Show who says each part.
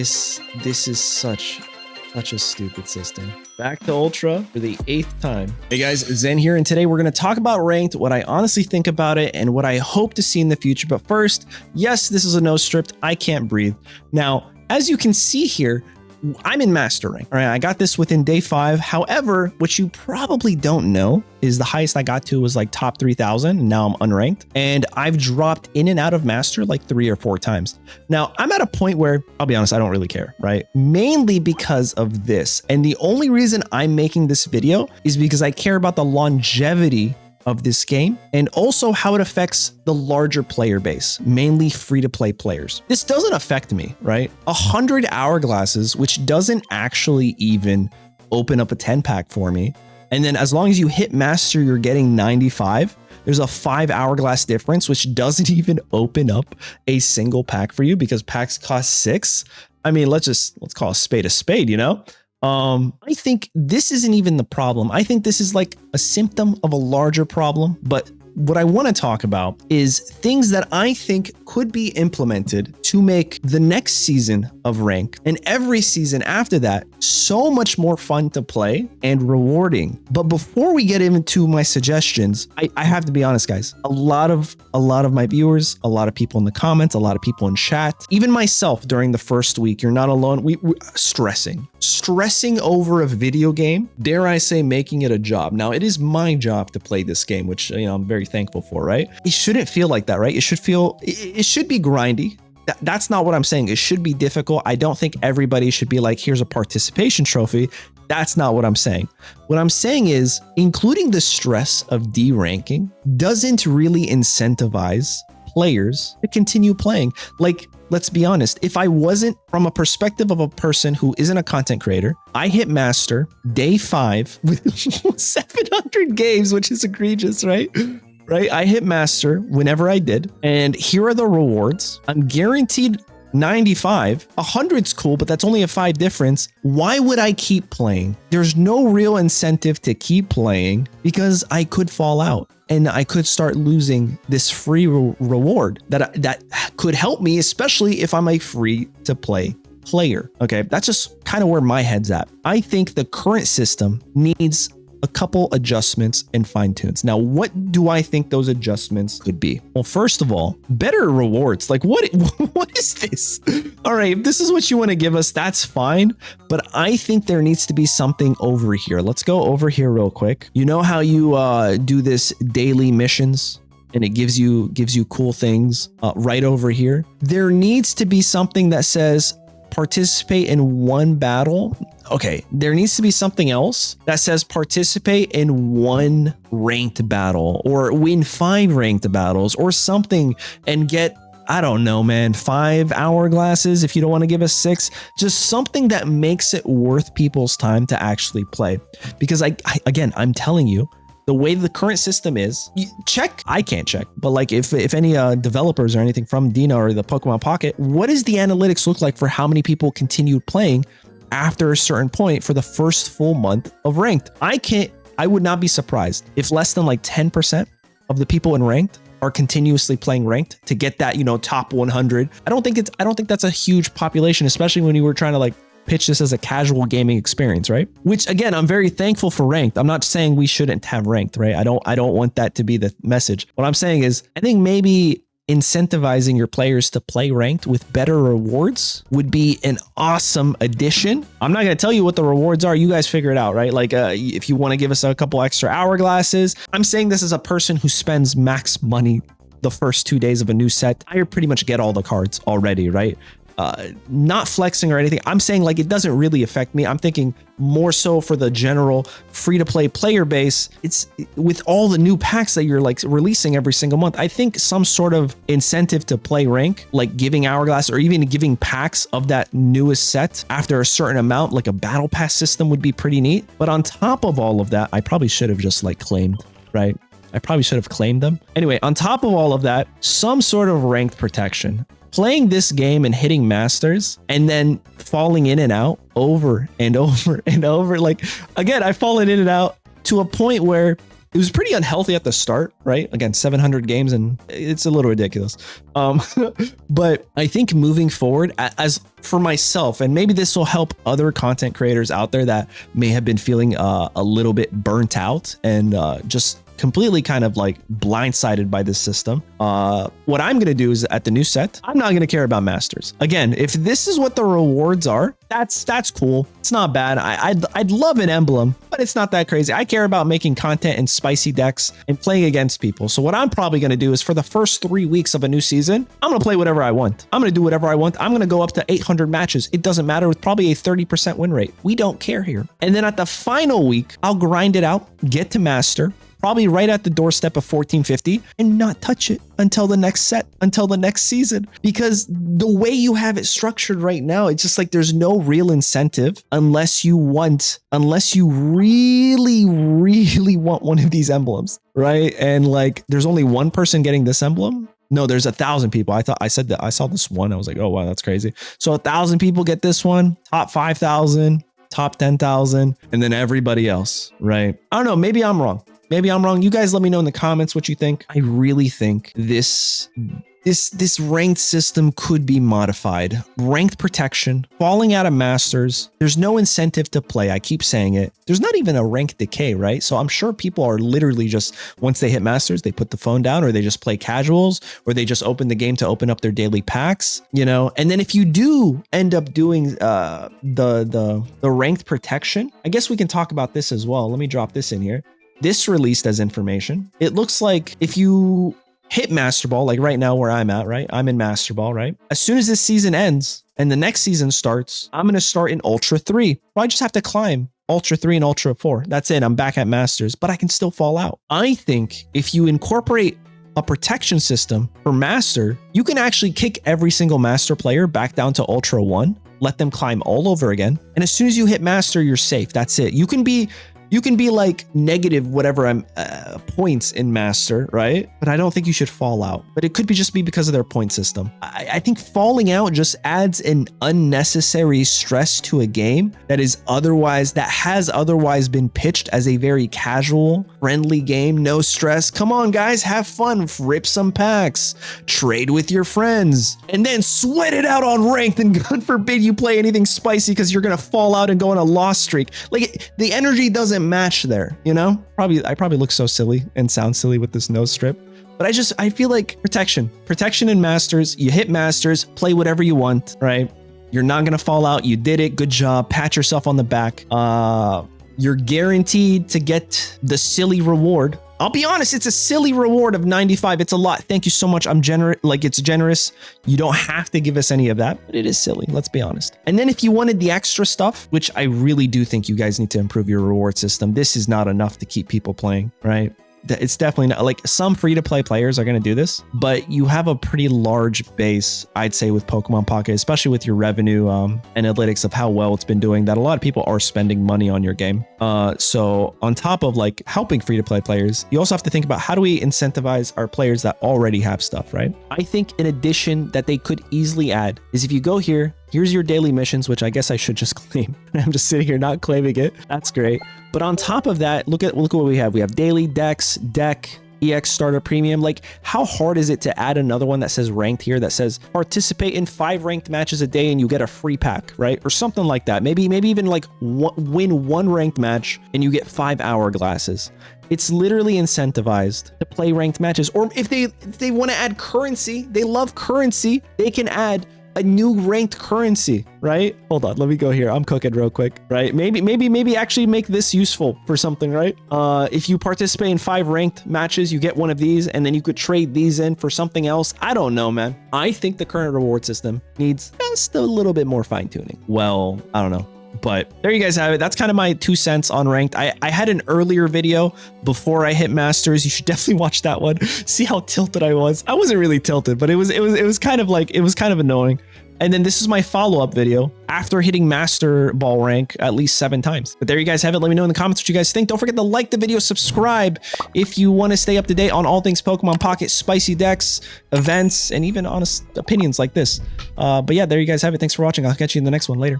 Speaker 1: This is such a stupid system. Back to Ultra for the 8th time. Hey guys, Zen here, and today we're going to talk about Ranked, what I honestly think about it, and what I hope to see in the future. But first, yes, this is a no script. I can't breathe. Now, as you can see here, I'm in Master Rank. All right, I got this within day 5. However, what you probably don't know is the highest I got to was like top 3,000, and now I'm unranked. And I've dropped in and out of Master like 3 or 4 times. Now, I'm at a point where, I'll be honest, I don't really care, right? Mainly because of this. And the only reason I'm making this video is because I care about the longevity of this game and also how it affects the larger player base, mainly free-to-play players. This doesn't affect me, right? 100 hourglasses, which doesn't actually even open up a 10-pack for me. And then as long as you hit Master, you're getting 95. There's a 5 hourglass difference, which doesn't even open up a single pack for you because packs cost 6. I mean, let's call a spade, you know? I think this isn't even the problem. I think this is like a symptom of a larger problem. But what I want to talk about is things that I think could be implemented to make the next season of Rank and every season after that so much more fun to play and rewarding. But before we get into my suggestions, I have to be honest, guys. A lot of my viewers, a lot of people in the comments, a lot of people in chat, even myself during the first week, you're not alone. We stressing over a video game, dare I say, making it a job. Now, it is my job to play this game, which, you know, I'm very thankful for, right? It shouldn't feel like that, right? It should be grindy. That's not what I'm saying. It should be difficult. I don't think everybody should be like, here's a participation trophy. That's not what I'm saying. What I'm saying is including the stress of D-ranking doesn't really incentivize players to continue playing. Like, let's be honest, if I wasn't from a perspective of a person who isn't a content creator, I hit Master day 5 with 700 games, which is egregious, right? I hit Master whenever I did, and here are the rewards. I'm guaranteed 95. 100's cool, but that's only a 5 difference. Why would I keep playing? There's no real incentive to keep playing because I could fall out and I could start losing this free reward that could help me, especially if I'm a free to play player. Okay, that's just kind of where my head's at. I think the current system needs a couple adjustments and fine tunes. Now, what do I think those adjustments could be? Well, first of all, better rewards. Like what is this? All right, if this is what you want to give us, that's fine. But I think there needs to be something over here. Let's go over here real quick. You know how you do this daily missions and it gives you cool things right over here? There needs to be something that says participate in 1 battle. Okay, there needs to be something else that says participate in 1 ranked battle or win 5 ranked battles or something and get, I don't know, man, 5 hourglasses if you don't want to give us 6. Just something that makes it worth people's time to actually play. Because again, I'm telling you, the way the current system is, I can't check, but like if any developers or anything from Dina or the Pokemon Pocket, what does the analytics look like for how many people continued playing after a certain point for the first full month of Ranked? I would not be surprised if less than like 10% of the people in Ranked are continuously playing Ranked to get that, you know, top 100. I don't think that's a huge population, especially when you were trying to like pitch this as a casual gaming experience, right? Which again, I'm very thankful for Ranked. I'm not saying we shouldn't have Ranked, right? I don't want that to be the message. What I'm saying is I think maybe incentivizing your players to play Ranked with better rewards would be an awesome addition. I'm not going to tell you what the rewards are. You guys figure it out, right? Like if you want to give us a couple extra hourglasses, I'm saying this as a person who spends max money the first 2 days of a new set. I pretty much get all the cards already, right? Not flexing or anything. I'm saying like it doesn't really affect me. I'm thinking more so for the general free-to-play player base. It's with all the new packs that you're like releasing every single month. I think some sort of incentive to play Rank, like giving hourglass or even giving packs of that newest set after a certain amount, like a battle pass system would be pretty neat. But on top of all of that, I probably should have just like claimed, right? I probably should have claimed them. Anyway, on top of all of that, some sort of ranked protection. Playing this game and hitting Masters and then falling in and out over and over and over. Like, again, I've fallen in and out to a point where It was pretty unhealthy at the start, right? Again, 700 games and it's a little ridiculous. But I think moving forward, as for myself, and maybe this will help other content creators out there that may have been feeling a little bit burnt out and just completely kind of like blindsided by this system. What I'm going to do is at the new set, I'm not going to care about masters. Again, if this is what the rewards are, that's cool. It's not bad. I'd love an emblem, but it's not that crazy. I care about making content in spicy decks and playing against people. So what I'm probably going to do is for the first 3 weeks of a new season, I'm going to play whatever I want. I'm going to do whatever I want. I'm going to go up to 800 matches. It doesn't matter, with probably a 30% win rate. We don't care here. And then at the final week, I'll grind it out, get to master, probably right at the doorstep of 1450, and not touch it until the next set, until the next season. Because the way you have it structured right now, it's just like there's no real incentive unless you really, really want one of these emblems, right? And like, there's only one person getting this emblem. No, there's 1,000 people. I said that I saw this one. I was like, oh, wow, that's crazy. So 1,000 people get this one, top 5,000, top 10,000, and then everybody else, right? I don't know. Maybe I'm wrong. Maybe I'm wrong. You guys let me know in the comments what you think. I really think this ranked system could be modified. Ranked protection, falling out of masters. There's no incentive to play. I keep saying it. There's not even a rank decay, right? So I'm sure people are literally just, once they hit masters, they put the phone down, or they just play casuals, or they just open the game to open up their daily packs, you know? And then if you do end up doing the ranked protection, I guess we can talk about this as well. Let me drop this in here. This released as information. It looks like if you hit Master Ball, like right now where I'm at, right? I'm in Master Ball, right? As soon as this season ends and the next season starts, I'm going to start in Ultra 3. I just have to climb Ultra 3 and Ultra 4. That's it. I'm back at Masters, but I can still fall out. I think if you incorporate a protection system for Master, you can actually kick every single Master player back down to Ultra 1, let them climb all over again. And as soon as you hit Master, you're safe. That's it. You can be like negative whatever points in master, right? But I don't think you should fall out. But it could just be because of their point system. I think falling out just adds an unnecessary stress to a game that has otherwise been pitched as a very casual, friendly game. No stress. Come on, guys, have fun. Rip some packs. Trade with your friends. And then sweat it out on ranked, and God forbid you play anything spicy because you're going to fall out and go on a loss streak. Like, the energy doesn't match there, you know? I probably look so silly and sound silly with this nose strip, but I feel like protection in masters. You hit masters, play whatever you want, right? You're not gonna fall out. You did it. Good job. Pat yourself on the back. You're guaranteed to get the silly reward. I'll be honest, it's a silly reward of 95. It's a lot. Thank you so much. I'm generous. Like, it's generous. You don't have to give us any of that, but it is silly. Let's be honest. And then if you wanted the extra stuff, which I really do think you guys need to improve your reward system, this is not enough to keep people playing, right? It's definitely not, like, some free-to-play players are going to do this, but you have a pretty large base, I'd say, with Pokemon Pocket, especially with your revenue analytics of how well it's been doing, that a lot of people are spending money on your game. So on top of like helping free-to-play players, you also have to think about, how do we incentivize our players that already have stuff, right? I think an addition that they could easily add is, if you go here, here's your daily missions, which I guess I should just claim. I'm just sitting here not claiming it. That's great. But on top of that, look at what we have. We have daily, dex, deck, EX starter premium. Like, how hard is it to add another one that says ranked here, that says participate in 5 ranked matches a day and you get a free pack, right? Or something like that. Maybe even like win 1 ranked match and you get 5 hourglasses. It's literally incentivized to play ranked matches. Or if they want to add currency, they love currency, they can add a new ranked currency, right? Hold on, let me go here. I'm cooking real quick, right? Maybe actually make this useful for something, right? If you participate in 5 ranked matches, you get one of these, and then you could trade these in for something else. I don't know, man. I think the current reward system needs just a little bit more fine tuning. Well, I don't know. But there you guys have it. That's kind of my 2 cents on ranked. I had an earlier video before I hit masters. You should definitely watch that one. See how tilted I was. I wasn't really tilted, but it was kind of annoying. And then this is my follow-up video after hitting Master Ball rank at least 7 times. But there you guys have it. Let me know in the comments what you guys think. Don't forget to like the video, subscribe if you want to stay up to date on all things Pokemon Pocket, spicy decks, events, and even honest opinions like this. But yeah, there you guys have it. Thanks for watching. I'll catch you in the next one later.